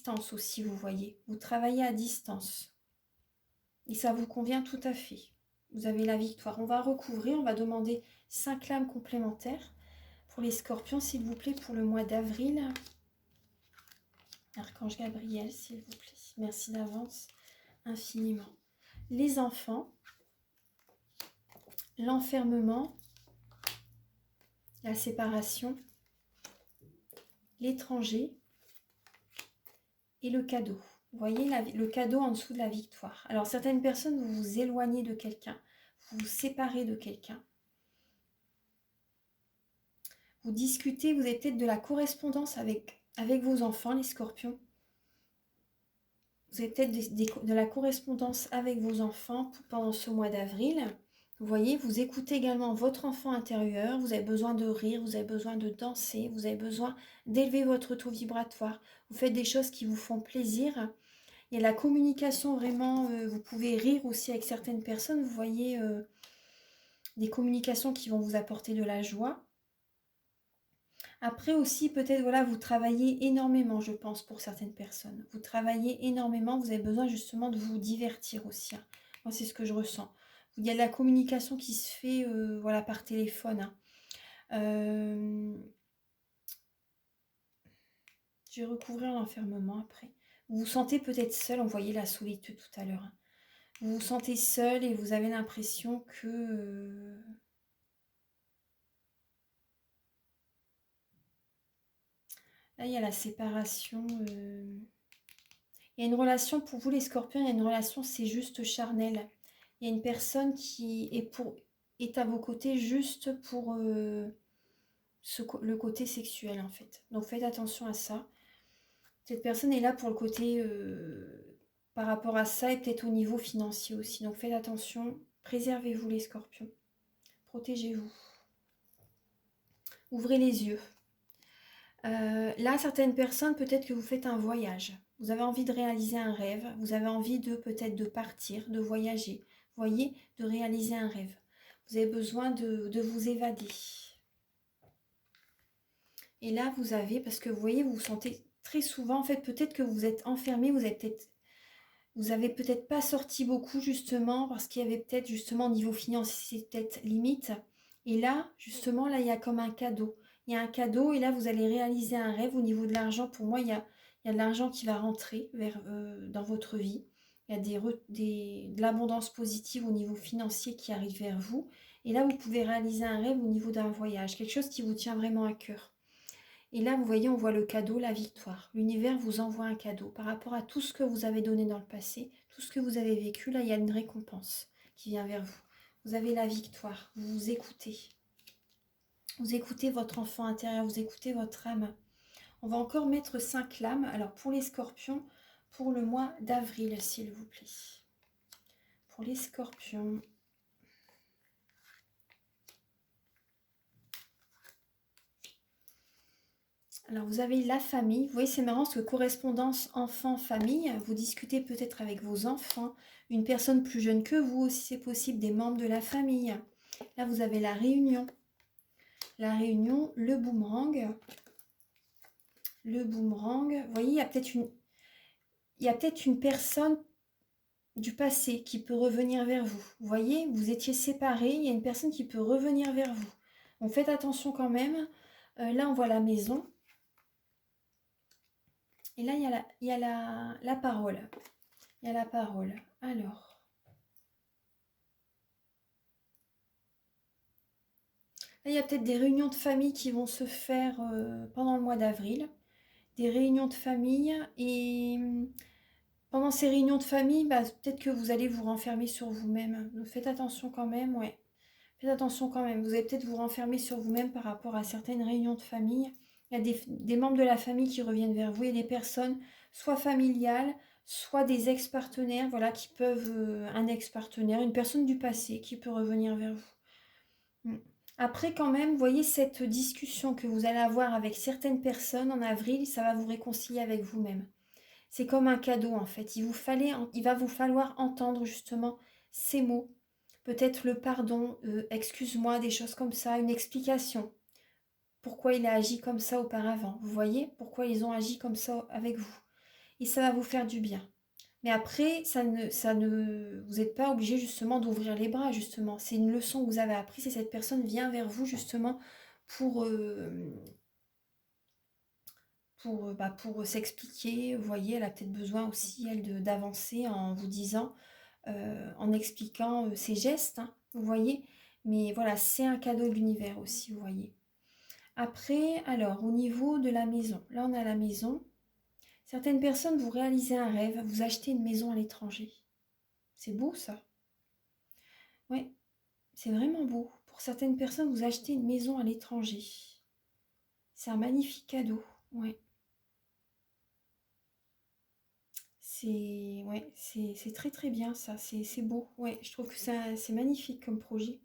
distance aussi, vous voyez. Vous travaillez à distance. Et ça vous convient tout à fait. Vous avez la victoire. On va recouvrir, on va demander 5 lames complémentaires pour les scorpions, s'il vous plaît, pour le mois d'avril. Archange Gabriel, s'il vous plaît. Merci d'avance infiniment. Les enfants, l'enfermement, la séparation, l'étranger et le cadeau. Vous voyez le cadeau en dessous de la victoire. Alors certaines personnes, vous vous éloignez de quelqu'un, vous vous séparez de quelqu'un. Vous discutez, vous avez peut-être de la correspondance avec vos enfants, les scorpions. Vous avez peut-être de la correspondance avec vos enfants pendant ce mois d'avril. Vous voyez, vous écoutez également votre enfant intérieur. Vous avez besoin de rire, vous avez besoin de danser, vous avez besoin d'élever votre taux vibratoire. Vous faites des choses qui vous font plaisir. Il y a la communication vraiment, vous pouvez rire aussi avec certaines personnes. Vous voyez des communications qui vont vous apporter de la joie. Après aussi, peut-être, voilà, vous travaillez énormément, je pense, pour certaines personnes. Vous travaillez énormément, vous avez besoin justement de vous divertir aussi. Hein. Moi, c'est ce que je ressens. Il y a de la communication qui se fait voilà, par téléphone. Hein. Je vais recouvrir l'enfermement après. Vous vous sentez peut-être seul, on voyait la solitude tout à l'heure. Hein. Vous vous sentez seul et vous avez l'impression que... Là, il y a la séparation. Il y a une relation, pour vous les scorpions, il y a une relation, c'est juste charnel. Il y a une personne qui est à vos côtés juste pour le côté sexuel, en fait. Donc, faites attention à ça. Cette personne est là pour le côté par rapport à ça et peut-être au niveau financier aussi. Donc, faites attention. Préservez-vous les scorpions. Protégez-vous. Ouvrez les yeux. Là, certaines personnes, peut-être que vous faites un voyage. Vous avez envie de réaliser un rêve. Vous avez envie de peut-être de partir, de voyager. Vous voyez, de réaliser un rêve. Vous avez besoin de vous évader. Et là, vous avez, parce que vous voyez, vous vous sentez très souvent, en fait, peut-être que vous êtes enfermé, vous avez peut-être pas sorti beaucoup, justement, parce qu'il y avait peut-être, justement, au niveau financier, c'est peut-être limite. Et là, justement, là, il y a comme un cadeau. Il y a un cadeau et là, vous allez réaliser un rêve au niveau de l'argent. Pour moi, il y a de l'argent qui va rentrer dans votre vie. Il y a de l'abondance positive au niveau financier qui arrive vers vous. Et là, vous pouvez réaliser un rêve au niveau d'un voyage, quelque chose qui vous tient vraiment à cœur. Et là, vous voyez, on voit le cadeau, la victoire. L'univers vous envoie un cadeau par rapport à tout ce que vous avez donné dans le passé, tout ce que vous avez vécu. Là, il y a une récompense qui vient vers vous. Vous avez la victoire, vous vous écoutez. Vous écoutez votre enfant intérieur, vous écoutez votre âme. On va encore mettre 5 lames. Alors, pour les scorpions, pour le mois d'avril, s'il vous plaît. Pour les scorpions... Alors, vous avez la famille. Vous voyez, c'est marrant, parce que correspondance enfant-famille, vous discutez peut-être avec vos enfants, une personne plus jeune que vous, si c'est possible, des membres de la famille. Là, vous avez la réunion. La réunion, le boomerang. Le boomerang. Vous voyez, il y a peut-être une personne du passé qui peut revenir vers vous. Vous voyez, vous étiez séparés, il y a une personne qui peut revenir vers vous. Donc, faites attention quand même. Là, on voit la maison. Et là, il y a la parole. Il y a la parole. Alors. Là, il y a peut-être des réunions de famille qui vont se faire pendant le mois d'avril. Des réunions de famille. Et pendant ces réunions de famille, bah, peut-être que vous allez vous renfermer sur vous-même. Donc, faites attention quand même, ouais. Faites attention quand même. Vous allez peut-être vous renfermer sur vous-même par rapport à certaines réunions de famille. Il y a des membres de la famille qui reviennent vers vous et des personnes, soit familiales, soit des ex-partenaires, voilà, qui peuvent, un ex-partenaire, une personne du passé qui peut revenir vers vous. Après, quand même, vous voyez cette discussion que vous allez avoir avec certaines personnes en avril, ça va vous réconcilier avec vous-même. C'est comme un cadeau, en fait. Il va vous falloir entendre justement ces mots. Peut-être le pardon, excuse-moi, des choses comme ça, une explication. Pourquoi il a agi comme ça auparavant. Vous voyez pourquoi ils ont agi comme ça avec vous. et ça va vous faire du bien. Mais après, vous n'êtes pas obligé justement d'ouvrir les bras, justement. C'est une leçon que vous avez apprise et cette personne vient vers vous justement pour, pour s'expliquer. Vous voyez, elle a peut-être besoin aussi, elle, d'avancer en vous disant, en expliquant ses gestes, hein, vous voyez. Mais voilà, c'est un cadeau de l'univers aussi, vous voyez. Après, alors, au niveau de la maison, là on a la maison. Certaines personnes, vous réalisez un rêve, vous achetez une maison à l'étranger. C'est beau ça. Oui, c'est vraiment beau. Pour certaines personnes, vous achetez une maison à l'étranger. C'est un magnifique cadeau. Ouais. C'est très très bien ça. C'est beau. Ouais, je trouve que c'est magnifique comme projet.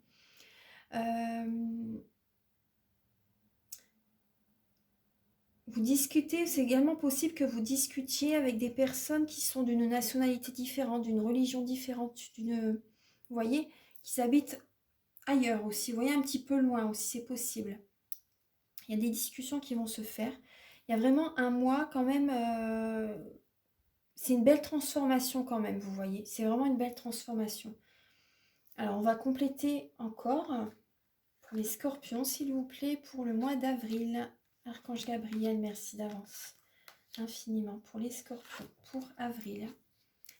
Vous discutez, c'est également possible que vous discutiez avec des personnes qui sont d'une nationalité différente, d'une religion différente, vous voyez, qui habitent ailleurs aussi, vous voyez, un petit peu loin aussi, c'est possible. Il y a des discussions qui vont se faire. Il y a vraiment un mois quand même, c'est une belle transformation quand même, vous voyez. C'est vraiment une belle transformation. Alors, on va compléter encore pour les scorpions, s'il vous plaît, pour le mois d'avril. Archange Gabriel, merci d'avance infiniment pour les scorpions pour avril.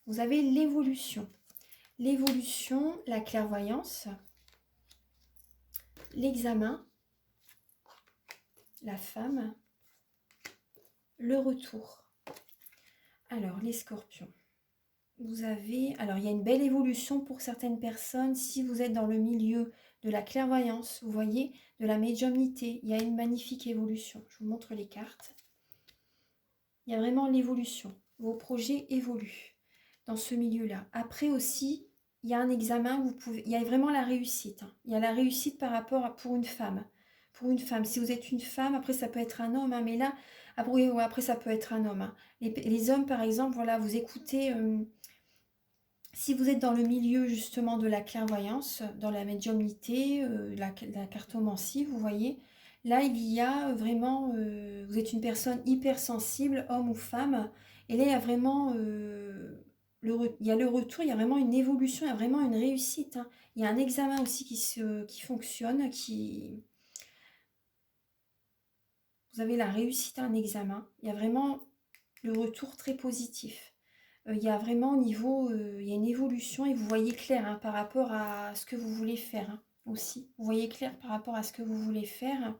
Vous avez l'évolution. L'évolution, la clairvoyance, l'examen, la femme, le retour. Alors, les scorpions. Vous avez, alors il y a une belle évolution pour certaines personnes. Si vous êtes dans le milieu de la clairvoyance, vous voyez, de la médiumnité, il y a une magnifique évolution. Je vous montre les cartes. Il y a vraiment l'évolution. Vos projets évoluent dans ce milieu-là. Après aussi, il y a un examen, il y a vraiment la réussite. Hein. Il y a la réussite par rapport à, pour une femme. Pour une femme, si vous êtes une femme, après ça peut être un homme, hein, mais là, après ça peut être un homme. Hein. Les hommes, par exemple, voilà, vous écoutez... si vous êtes dans le milieu justement de la clairvoyance, dans la médiumnité, la cartomancie, vous voyez, là il y a vraiment, vous êtes une personne hypersensible, homme ou femme, et là il y a vraiment, il y a le retour, il y a vraiment une évolution, il y a vraiment une réussite. Hein. Il y a un examen aussi qui fonctionne, vous avez la réussite à un examen, il y a vraiment le retour très positif. Il y a vraiment au niveau, il y a une évolution et vous voyez clair hein, par rapport à ce que vous voulez faire hein, aussi. Vous voyez clair par rapport à ce que vous voulez faire.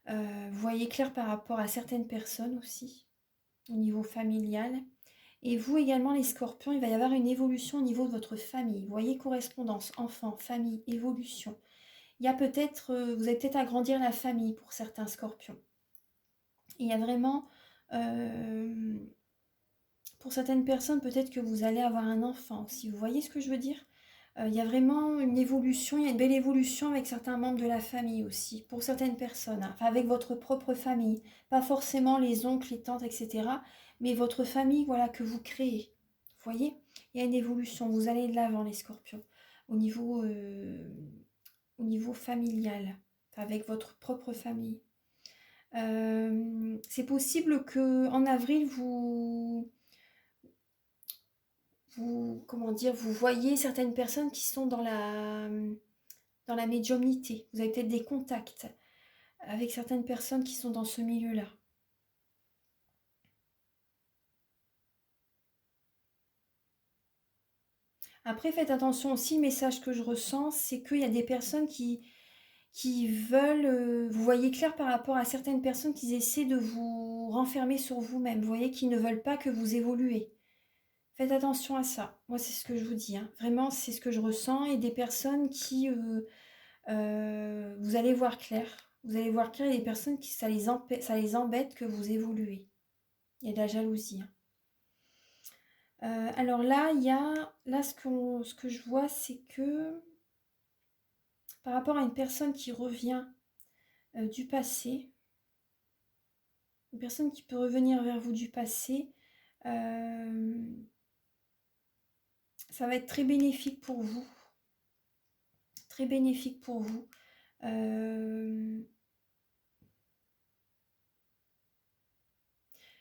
Vous voyez clair par rapport à certaines personnes aussi, au niveau familial. Et vous également les scorpions, il va y avoir une évolution au niveau de votre famille. Vous voyez correspondance, enfant, famille, évolution. Il y a peut-être, vous allez peut-être agrandir la famille pour certains scorpions. Il y a vraiment... pour certaines personnes, peut-être que vous allez avoir un enfant aussi. Vous voyez ce que je veux dire? Il y a vraiment une évolution, il y a une belle évolution avec certains membres de la famille aussi, pour certaines personnes, hein. Enfin, avec votre propre famille, pas forcément les oncles, les tantes, etc., mais votre famille, voilà, que vous créez. Vous voyez? Il y a une évolution, vous allez de l'avant, les scorpions, au niveau familial, enfin, avec votre propre famille. C'est possible que en avril, comment dire, vous voyez certaines personnes qui sont dans la médiumnité. Vous avez peut-être des contacts avec certaines personnes qui sont dans ce milieu-là. Après, faites attention aussi, le message que je ressens, c'est qu'il y a des personnes qui veulent... vous voyez clair par rapport à certaines personnes qui essaient de vous renfermer sur vous-même. Vous voyez qu'ils ne veulent pas que vous évoluez. Faites attention à ça. Moi, c'est ce que je vous dis. Hein. Vraiment, c'est ce que je ressens. Et des personnes qui... vous allez voir clair. Vous allez voir clair, il y a des personnes qui ça les embête que vous évoluez. Il y a de la jalousie. Hein. Alors là, ce que je vois, c'est que par rapport à une personne qui revient du passé, une personne qui peut revenir vers vous du passé, ça va être très bénéfique pour vous. Très bénéfique pour vous.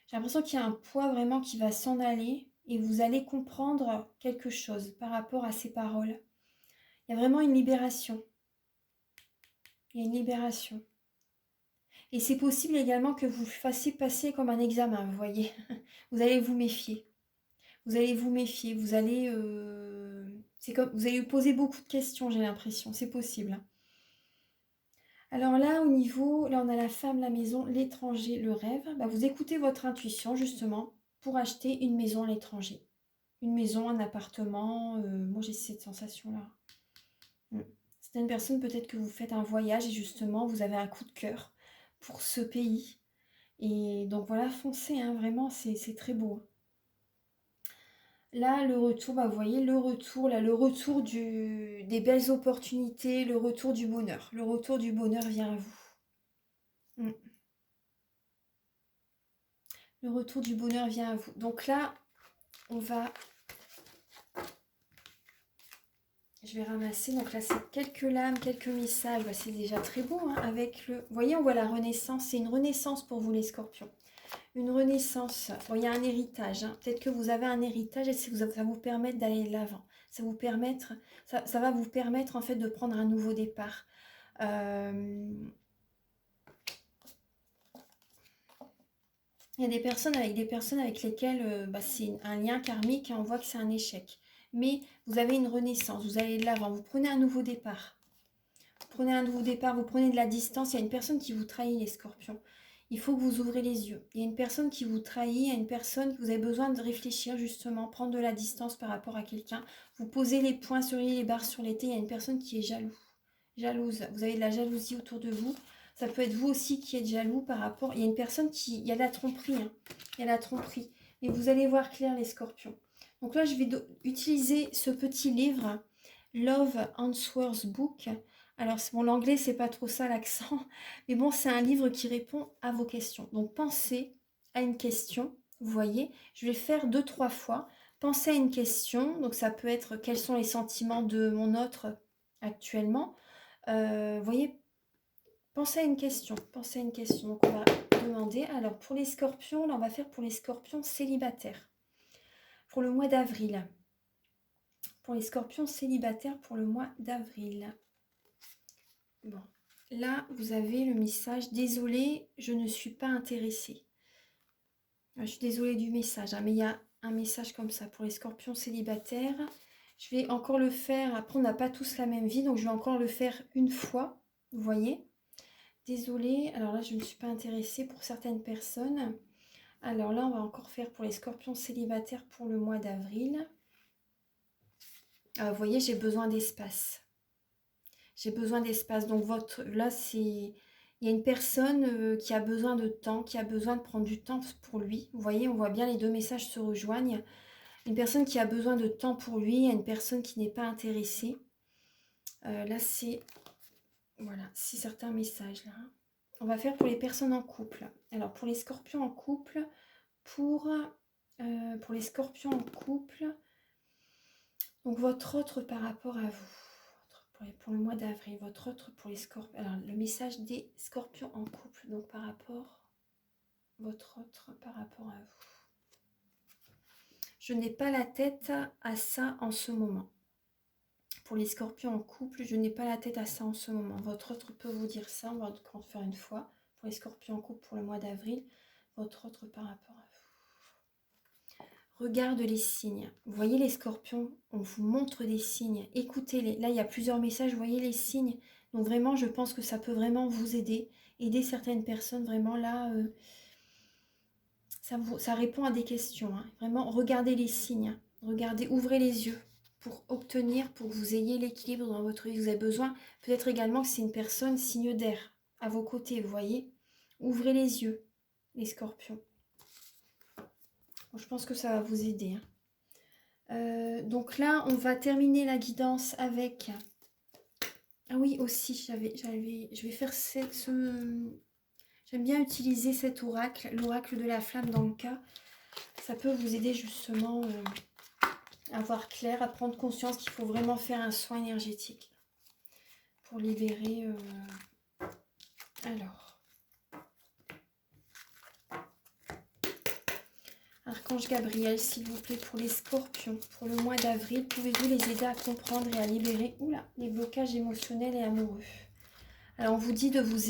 J'ai l'impression qu'il y a un poids vraiment qui va s'en aller et vous allez comprendre quelque chose par rapport à ces paroles. Il y a vraiment une libération. Il y a une libération. Et c'est possible également que vous fassiez passer comme un examen, vous voyez. Vous allez vous méfier. Vous allez vous méfier. Vous allez... c'est comme, vous allez lui poser beaucoup de questions, j'ai l'impression. C'est possible. Hein. Alors là, au niveau... Là, on a la femme, la maison, l'étranger, le rêve. Bah, vous écoutez votre intuition, justement, pour acheter une maison à l'étranger. Une maison, un appartement. Moi, j'ai cette sensation-là. C'est une personne, peut-être que vous faites un voyage et justement, vous avez un coup de cœur pour ce pays. Et donc voilà, foncez, hein, vraiment, c'est très beau. Là, le retour, bah, vous voyez, le retour, là, le retour des belles opportunités, le retour du bonheur. Le retour du bonheur vient à vous. Mm. Le retour du bonheur vient à vous. Donc là, on va... Je vais ramasser, donc là c'est quelques lames, quelques messages, bah, c'est déjà très beau, hein, avec le... Vous voyez, on voit la renaissance, c'est une renaissance pour vous les scorpions. Une renaissance, bon, il y a un héritage, hein. Peut-être que vous avez un héritage et ça va vous permettre d'aller de l'avant. Ça va vous permettre en fait de prendre un nouveau départ. Il y a des personnes avec lesquelles bah, c'est un lien karmique, hein, on voit que c'est un échec. Mais vous avez une renaissance, vous allez de l'avant, vous prenez un nouveau départ. Vous prenez un nouveau départ, vous prenez de la distance. Il y a une personne qui vous trahit, les scorpions. Il faut que vous ouvrez les yeux. Il y a une personne qui vous trahit, il y a une personne que vous avez besoin de réfléchir justement, prendre de la distance par rapport à quelqu'un. Vous posez les points sur les barres sur les T. Il y a une personne qui est jalouse. Vous avez de la jalousie autour de vous. Ça peut être vous aussi qui êtes jaloux par rapport... Il y a une personne qui... Il y a de la tromperie. Hein. Il y a de la tromperie. Mais vous allez voir clair, les scorpions. Donc là, je vais utiliser ce petit livre, Love Answers Book. Alors, bon, l'anglais, c'est pas trop ça l'accent, mais bon, c'est un livre qui répond à vos questions. Donc, pensez à une question, vous voyez, je vais le faire 2-3 fois. Pensez à une question, donc ça peut être quels sont les sentiments de mon autre actuellement. Vous voyez, pensez à une question, Donc, on va demander, alors pour les scorpions, là, on va faire pour les scorpions célibataires, pour le mois d'avril. Pour les scorpions célibataires pour le mois d'avril. Bon, là, vous avez le message. Désolée, je ne suis pas intéressée. Je suis désolée du message, hein, mais il y a un message comme ça pour les scorpions célibataires. Je vais encore le faire. Après, on n'a pas tous la même vie, donc je vais encore le faire une fois. Vous voyez? Désolée. Alors là, je ne suis pas intéressée pour certaines personnes. Alors là, on va encore faire pour les scorpions célibataires pour le mois d'avril. Vous voyez, j'ai besoin d'espace. J'ai besoin d'espace. Donc là, il y a une personne qui a besoin de temps, qui a besoin de prendre du temps pour lui. Vous voyez, on voit bien les deux messages se rejoignent. Une personne qui a besoin de temps pour lui, il y a une personne qui n'est pas intéressée. Là, voilà, c'est certains messages là. On va faire pour les personnes en couple. Alors, pour les scorpions en couple, pour les scorpions en couple, donc votre autre par rapport à vous. Pour le mois d'avril, votre autre pour les scorpions. Alors, le message des scorpions en couple, donc par rapport, votre autre par rapport à vous. Je n'ai pas la tête à ça en ce moment. Pour les scorpions en couple, je n'ai pas la tête à ça en ce moment. Votre autre peut vous dire ça, on va en faire une fois. Pour les scorpions en couple pour le mois d'avril, votre autre par rapport à vous. Regarde les signes. Vous voyez les scorpions, on vous montre des signes. Écoutez-les. Là, il y a plusieurs messages. Vous voyez les signes. Donc vraiment, je pense que ça peut vraiment vous aider. Aider certaines personnes. Vraiment, là, ça répond à des questions. Hein. Vraiment, regardez les signes. Regardez, ouvrez les yeux pour obtenir, pour que vous ayez l'équilibre dans votre vie. Vous avez besoin, peut-être également que c'est une personne signe d'air à vos côtés, vous voyez. Ouvrez les yeux, les scorpions. Bon, je pense que ça va vous aider. Hein. Donc là, on va terminer la guidance avec... Ah oui, aussi, je vais faire J'aime bien utiliser cet oracle, l'oracle de la flamme dans le cas. Ça peut vous aider justement à voir clair, à prendre conscience qu'il faut vraiment faire un soin énergétique pour libérer... Alors... Archange Gabriel, s'il vous plaît, pour les scorpions, pour le mois d'avril, pouvez-vous les aider à comprendre et à libérer les blocages émotionnels et amoureux? Alors, on vous dit de vous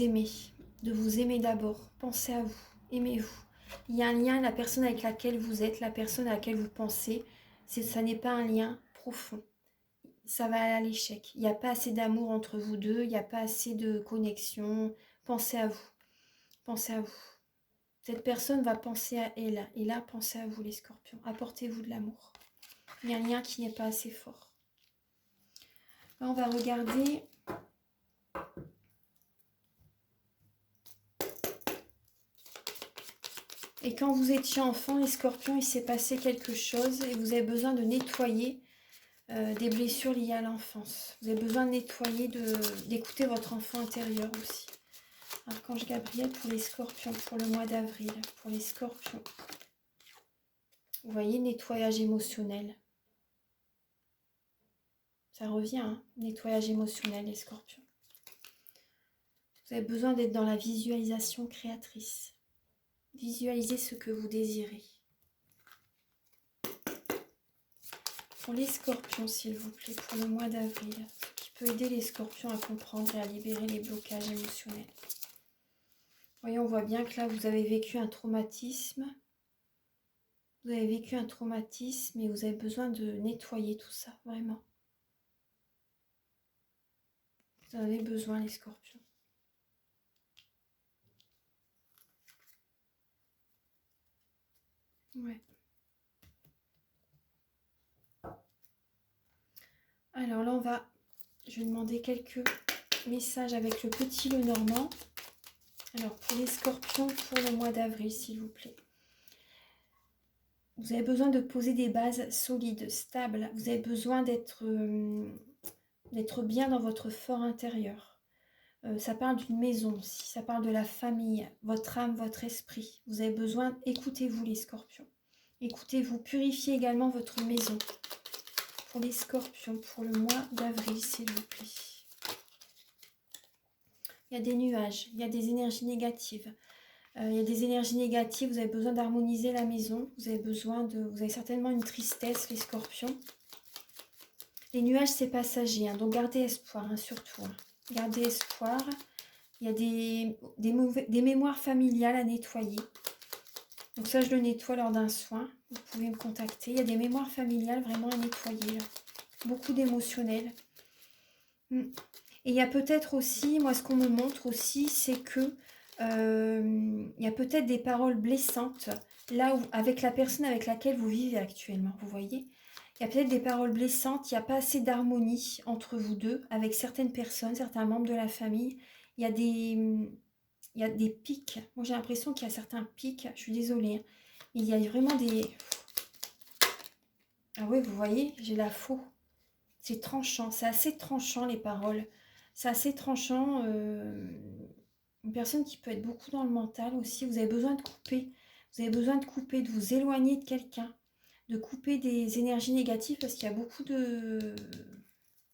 aimer d'abord. Pensez à vous, aimez-vous. Il y a un lien, la personne avec laquelle vous êtes, la personne à laquelle vous pensez, ça n'est pas un lien profond. Ça va à l'échec. Il n'y a pas assez d'amour entre vous deux, il n'y a pas assez de connexion. Pensez à vous, pensez à vous. Cette personne va penser à elle. Et là, pensez à vous les scorpions. Apportez-vous de l'amour. Il y a un lien qui n'est pas assez fort. Là, on va regarder. Et quand vous étiez enfant, les scorpions, il s'est passé quelque chose et vous avez besoin de nettoyer des blessures liées à l'enfance. Vous avez besoin de nettoyer, d'écouter votre enfant intérieur aussi. Archange Gabriel pour les scorpions, pour le mois d'avril, pour les scorpions. Vous voyez, nettoyage émotionnel. Ça revient, hein, nettoyage émotionnel, les scorpions. Vous avez besoin d'être dans la visualisation créatrice. Visualisez ce que vous désirez. Pour les scorpions, s'il vous plaît, pour le mois d'avril, ce qui peut aider les scorpions à comprendre et à libérer les blocages émotionnels. Voyez, on voit bien que là, vous avez vécu un traumatisme. Vous avez vécu un traumatisme et vous avez besoin de nettoyer tout ça, vraiment. Vous en avez besoin, les scorpions. Ouais. Alors là, je vais demander quelques messages avec le petit Lenormand. Alors, pour les scorpions, pour le mois d'avril, s'il vous plaît. Vous avez besoin de poser des bases solides, stables. Vous avez besoin d'être bien dans votre fort intérieur. Ça parle d'une maison aussi, ça parle de la famille, votre âme, votre esprit. Vous avez besoin, écoutez-vous les scorpions. Écoutez-vous, purifiez également votre maison. Pour les scorpions, pour le mois d'avril, s'il vous plaît. Il y a des nuages, il y a des énergies négatives. Il y a des énergies négatives, vous avez besoin d'harmoniser la maison. Vous avez certainement une tristesse, les scorpions. Les nuages, c'est passager, hein, donc gardez espoir, hein, surtout. Hein. Gardez espoir. Il y a des mémoires familiales à nettoyer. Donc ça, je le nettoie lors d'un soin. Vous pouvez me contacter. Il y a des mémoires familiales vraiment à nettoyer. Là. Beaucoup d'émotionnel. Et il y a peut-être aussi, moi ce qu'on me montre aussi, c'est que il y a peut-être des paroles blessantes là où, avec la personne avec laquelle vous vivez actuellement, vous voyez. Il y a peut-être des paroles blessantes, il n'y a pas assez d'harmonie entre vous deux, avec certaines personnes, certains membres de la famille. Il y a des pics. Moi j'ai l'impression qu'il y a certains pics, je suis désolée. Hein. Il y a vraiment des... Ah oui, vous voyez, j'ai la faux. C'est tranchant, c'est assez tranchant les paroles. C'est assez tranchant. Une personne qui peut être beaucoup dans le mental aussi. Vous avez besoin de couper. Vous avez besoin de couper, de vous éloigner de quelqu'un. De couper des énergies négatives parce qu'il y a beaucoup de...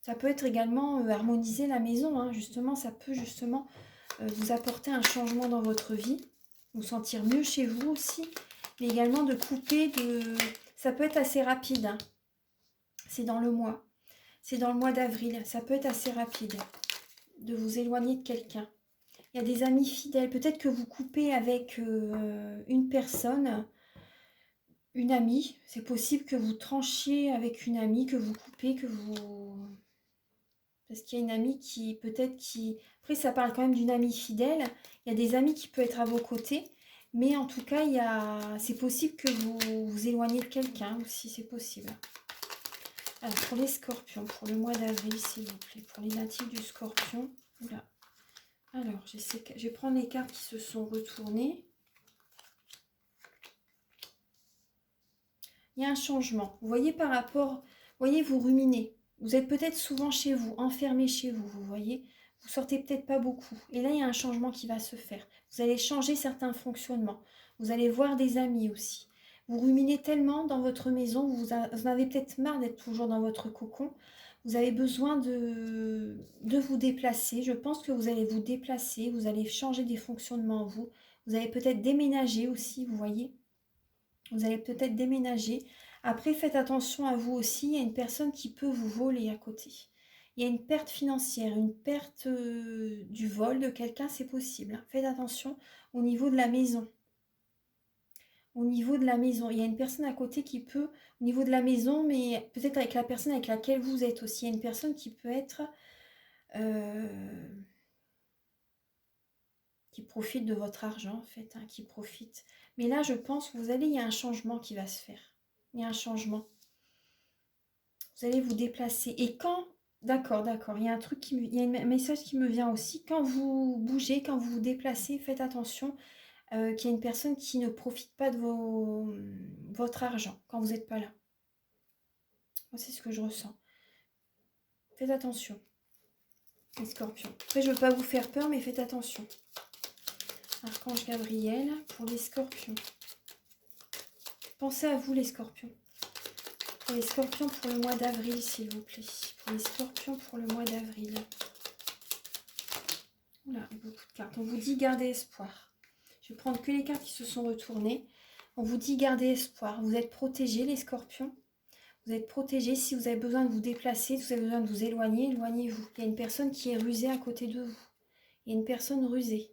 Ça peut être également harmoniser la maison. Hein, justement, ça peut justement vous apporter un changement dans votre vie. Vous sentir mieux chez vous aussi. Mais également de couper de... Ça peut être assez rapide. Hein. C'est dans le mois. C'est dans le mois d'avril. Ça peut être assez rapide de vous éloigner de quelqu'un. Il y a des amis fidèles. Peut-être que vous coupez avec une personne, une amie. C'est possible que vous tranchiez avec une amie, que vous coupez, que vous... Parce qu'il y a une amie qui, peut-être qui... Après, ça parle quand même d'une amie fidèle. Il y a des amis qui peuvent être à vos côtés. Mais en tout cas, c'est possible que vous vous éloigniez de quelqu'un aussi. C'est possible. Alors, pour les scorpions, pour le mois d'avril, s'il vous plaît. Pour les natifs du scorpion. Oula. Alors, je vais prendre les cartes qui se sont retournées. Il y a un changement. Vous voyez par rapport... Vous voyez, vous ruminez. Vous êtes peut-être souvent chez vous, enfermé chez vous, vous voyez. Vous sortez peut-être pas beaucoup. Et là, il y a un changement qui va se faire. Vous allez changer certains fonctionnements. Vous allez voir des amis aussi. Vous ruminez tellement dans votre maison, vous en avez peut-être marre d'être toujours dans votre cocon. Vous avez besoin de vous déplacer. Je pense que vous allez vous déplacer. Vous allez changer des fonctionnements en vous. Vous allez peut-être déménager aussi, vous voyez. Vous allez peut-être déménager. Après, faites attention à vous aussi. Il y a une personne qui peut vous voler à côté. Il y a une perte financière, une perte du vol de quelqu'un, c'est possible, hein. Faites attention au niveau de la maison. Au niveau de la maison, il y a une personne à côté qui peut, au niveau de la maison, mais peut-être avec la personne avec laquelle vous êtes aussi. Il y a une personne qui peut être, qui profite de votre argent en fait, hein, qui profite. Mais là, je pense que il y a un changement qui va se faire. Il y a un changement. Vous allez vous déplacer. Et quand, d'accord, il y a un truc il y a un message qui me vient aussi. Quand vous bougez, quand vous vous déplacez, faites attention qu'il y a une personne qui ne profite pas de votre argent quand vous n'êtes pas là. Moi, c'est ce que je ressens. Faites attention, les scorpions. Après, je ne veux pas vous faire peur, mais faites attention. Archange Gabriel pour les scorpions. Pensez à vous, les scorpions. Pour les scorpions pour le mois d'avril, s'il vous plaît. Pour les scorpions pour le mois d'avril. Oula, beaucoup de cartes. On vous dit gardez espoir. Je vais prendre que les cartes qui se sont retournées. On vous dit gardez espoir. Vous êtes protégés, les scorpions. Vous êtes protégés. Si vous avez besoin de vous déplacer, si vous avez besoin de vous éloigner, éloignez-vous. Il y a une personne qui est rusée à côté de vous. Il y a une personne rusée.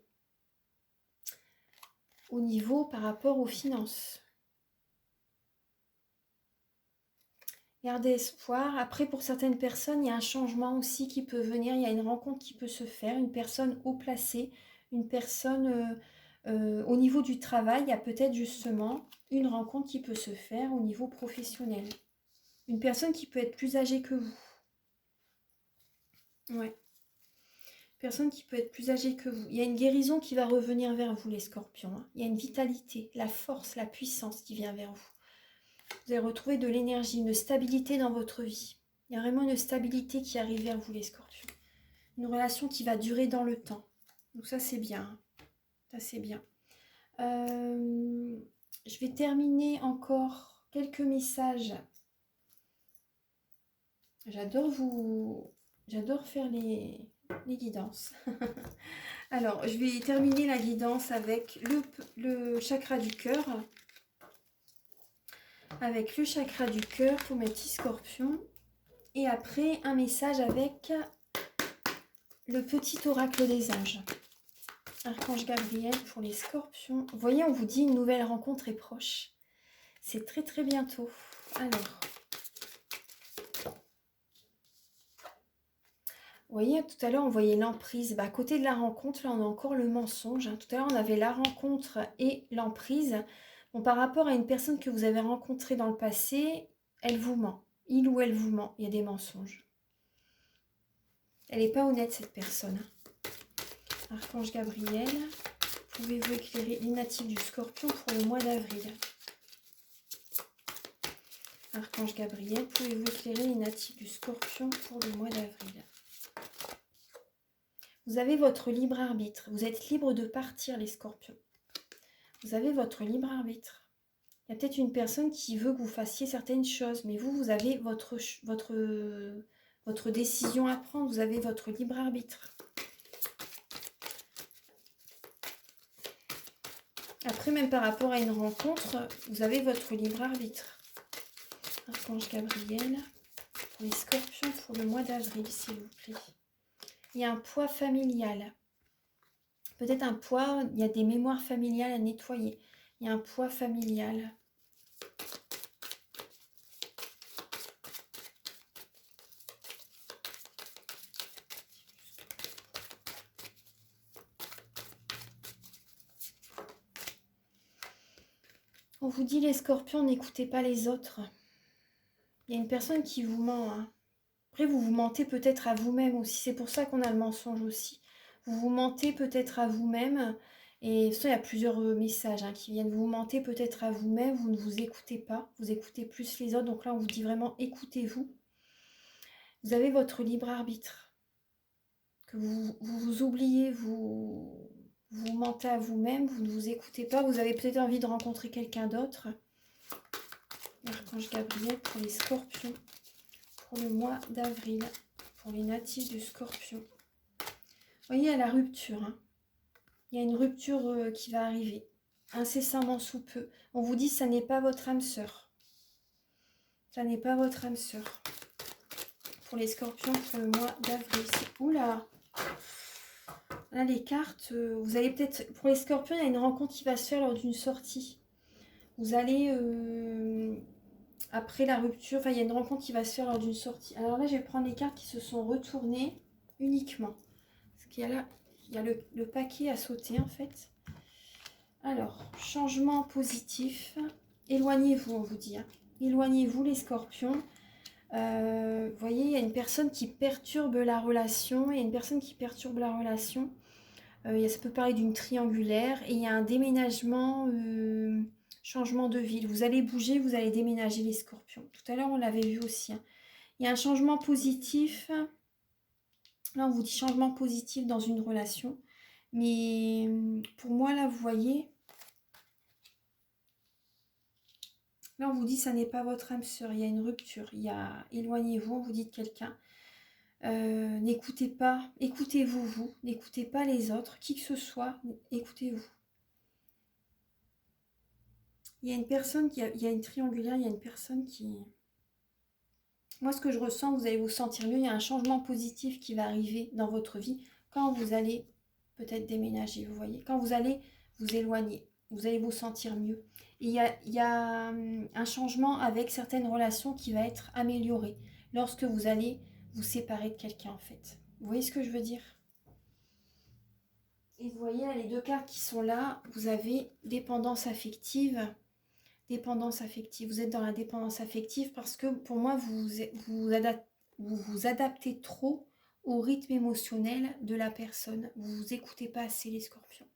Au niveau par rapport aux finances. Gardez espoir. Après, pour certaines personnes, il y a un changement aussi qui peut venir. Il y a une rencontre qui peut se faire. Une personne haut placée. Une personne au niveau du travail. Il y a peut-être justement une rencontre qui peut se faire au niveau professionnel. Une personne qui peut être plus âgée que vous. Ouais. Personne qui peut être plus âgée que vous. Il y a une guérison qui va revenir vers vous, les scorpions, hein. Il y a une vitalité, la force, la puissance qui vient vers vous. Vous allez retrouver de l'énergie, une stabilité dans votre vie. Il y a vraiment une stabilité qui arrive vers vous, les scorpions. Une relation qui va durer dans le temps. Donc ça, c'est bien, hein. Ça, c'est bien. Je vais terminer encore quelques messages. J'adore faire les guidances. Alors, je vais terminer la guidance avec le chakra du cœur. Avec le chakra du cœur pour mes petits scorpions. Et après, un message avec le petit oracle des anges. Archange Gabriel pour les scorpions. Vous voyez, on vous dit une nouvelle rencontre est proche. C'est très très bientôt. Alors, vous voyez, tout à l'heure, on voyait l'emprise. À côté de la rencontre, là, on a encore le mensonge, hein. Tout à l'heure, on avait la rencontre et l'emprise. Bon, par rapport à une personne que vous avez rencontrée dans le passé, elle vous ment. Il ou elle vous ment. Il y a des mensonges. Elle n'est pas honnête, cette personne. Archange Gabriel, pouvez-vous éclairer les natifs du Scorpion pour le mois d'avril? Archange Gabriel, pouvez-vous éclairer les natifs du Scorpion pour le mois d'avril? Vous avez votre libre arbitre. Vous êtes libre de partir, les Scorpions. Vous avez votre libre arbitre. Il y a peut-être une personne qui veut que vous fassiez certaines choses, mais vous avez votre décision à prendre. Vous avez votre libre arbitre. Après, même par rapport à une rencontre, vous avez votre libre arbitre. Archange Gabriel, pour les scorpions pour le mois d'avril, s'il vous plaît. Il y a un poids familial. Peut-être un poids, il y a des mémoires familiales à nettoyer. Il y a un poids familial. On vous dit les scorpions, n'écoutez pas les autres. Il y a une personne qui vous ment, hein. Après, vous vous mentez peut-être à vous-même aussi. C'est pour ça qu'on a le mensonge aussi. Vous vous mentez peut-être à vous-même. Et ça, il y a plusieurs messages, hein, qui viennent. Vous mentez peut-être à vous-même. Vous ne vous écoutez pas. Vous écoutez plus les autres. Donc là, on vous dit vraiment, écoutez-vous. Vous avez votre libre arbitre. Que vous oubliez, vous mentez à vous-même. Vous ne vous écoutez pas. Vous avez peut-être envie de rencontrer quelqu'un d'autre. Archange Gabriel pour les scorpions. Pour le mois d'avril, pour les natifs du Scorpion. Vous voyez, il y a la rupture, hein. Il y a une rupture qui va arriver. incessamment sous peu. On vous dit ça n'est pas votre âme sœur. Ça n'est pas votre âme sœur. Pour les scorpions, pour le mois d'avril. Oula! Là, les cartes, vous allez peut-être... Pour les scorpions, il y a une rencontre qui va se faire lors d'une sortie. Vous allez... après la rupture, enfin, il y a une rencontre qui va se faire lors d'une sortie. Alors là, je vais prendre les cartes qui se sont retournées uniquement. Parce qu'il y a là, il y a le paquet à sauter, en fait. Alors, changement positif. Éloignez-vous, on vous dit. Hein. Éloignez-vous, les scorpions. Vous voyez, il y a une personne qui perturbe la relation. Il y a une personne qui perturbe la relation. Ça peut parler d'une triangulaire. Et il y a un déménagement, changement de ville. Vous allez bouger, vous allez déménager, les scorpions. Tout à l'heure, on l'avait vu aussi. Hein. Il y a un changement positif. Là, on vous dit changement positif dans une relation. Mais pour moi, là, vous voyez... Là, on vous dit ça n'est pas votre âme sœur, il y a une rupture, il y a éloignez-vous, on vous dit de quelqu'un. N'écoutez pas, écoutez-vous, vous, n'écoutez pas les autres, qui que ce soit, écoutez-vous. Il y a une personne il y a une triangulaire, il y a une personne qui... Moi, ce que je ressens, vous allez vous sentir mieux, il y a un changement positif qui va arriver dans votre vie quand vous allez peut-être déménager, vous voyez, quand vous allez vous éloigner, vous allez vous sentir mieux. Et il y a un changement avec certaines relations qui va être amélioré lorsque vous allez vous séparer de quelqu'un, en fait. Vous voyez ce que je veux dire? Et vous voyez, là, les deux cartes qui sont là, vous avez dépendance affective. Dépendance affective. Vous êtes dans la dépendance affective parce que pour moi, vous adaptez trop au rythme émotionnel de la personne. Vous vous écoutez pas assez, les scorpions.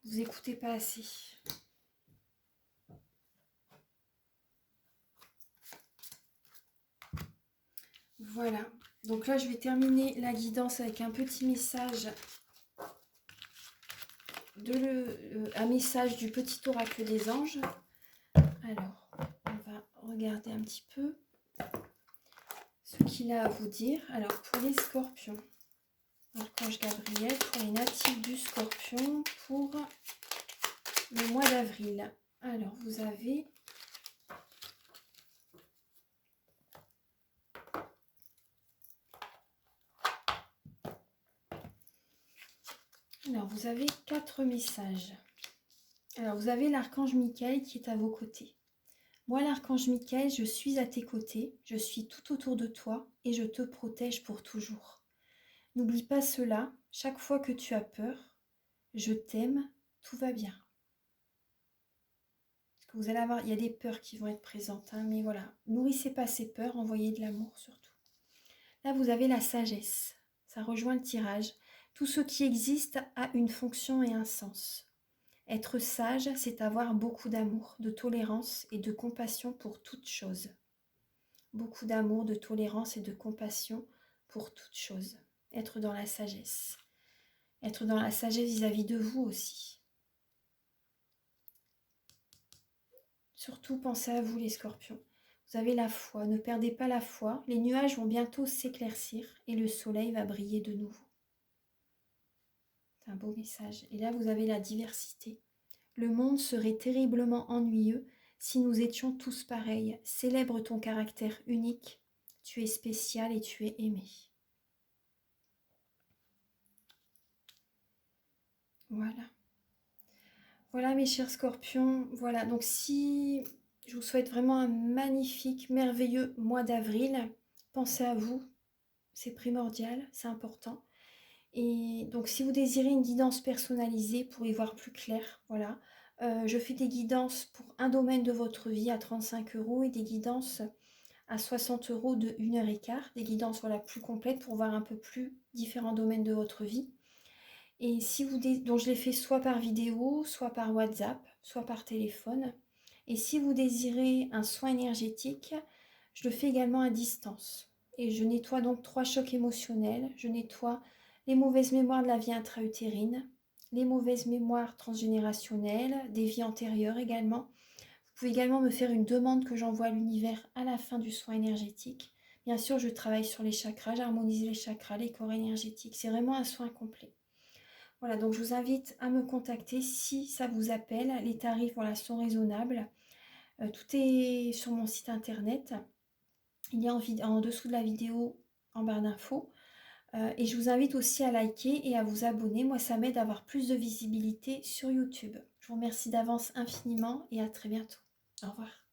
Vous écoutez pas assez. Voilà. Donc là, je vais terminer la guidance avec un petit message un message du petit oracle des anges. Alors, on va regarder un petit peu ce qu'il a à vous dire. Alors, pour les scorpions, Archange Gabriel, pour les natifs du Scorpion, pour le mois d'avril. Alors, vous avez... Alors, vous avez 4 messages. Alors, vous avez l'archange Michael qui est à vos côtés. Moi, l'archange Michael, je suis à tes côtés, je suis tout autour de toi et je te protège pour toujours. N'oublie pas cela, chaque fois que tu as peur, je t'aime, tout va bien. Parce que vous allez avoir, il y a des peurs qui vont être présentes, hein, mais voilà, nourrissez pas ces peurs, envoyez de l'amour surtout. Là, vous avez la sagesse, ça rejoint le tirage. Tout ce qui existe a une fonction et un sens. Être sage, c'est avoir beaucoup d'amour, de tolérance et de compassion pour toute chose. Beaucoup d'amour, de tolérance et de compassion pour toute chose. Être dans la sagesse. Être dans la sagesse vis-à-vis de vous aussi. Surtout, pensez à vous, les scorpions. Vous avez la foi, ne perdez pas la foi. Les nuages vont bientôt s'éclaircir et le soleil va briller de nouveau. C'est un beau message. Et là, vous avez la diversité. Le monde serait terriblement ennuyeux si nous étions tous pareils. Célèbre ton caractère unique. Tu es spécial et tu es aimé. Voilà. Voilà mes chers scorpions. Voilà, donc si je vous souhaite vraiment un magnifique, merveilleux mois d'avril, pensez à vous. C'est primordial, c'est important. Et donc si vous désirez une guidance personnalisée pour y voir plus clair, voilà. Je fais des guidances pour un domaine de votre vie à 35 € et des guidances à 60 € de 1h15. Des guidances voilà, plus complètes pour voir un peu plus différents domaines de votre vie. Et si vous donc je les fais soit par vidéo, soit par WhatsApp, soit par téléphone. Et si vous désirez un soin énergétique, je le fais également à distance. Et je nettoie donc 3 chocs émotionnels. Je nettoie les mauvaises mémoires de la vie intra-utérine, les mauvaises mémoires transgénérationnelles, des vies antérieures également. Vous pouvez également me faire une demande que j'envoie à l'univers à la fin du soin énergétique. Bien sûr, je travaille sur les chakras, j'harmonise les chakras, les corps énergétiques. C'est vraiment un soin complet. Voilà, donc je vous invite à me contacter si ça vous appelle. Les tarifs, voilà, sont raisonnables. Tout est sur mon site internet. Il y a en dessous de la vidéo, en barre d'infos. Et je vous invite aussi à liker et à vous abonner. Moi, ça m'aide à avoir plus de visibilité sur YouTube. Je vous remercie d'avance infiniment et à très bientôt. Au revoir.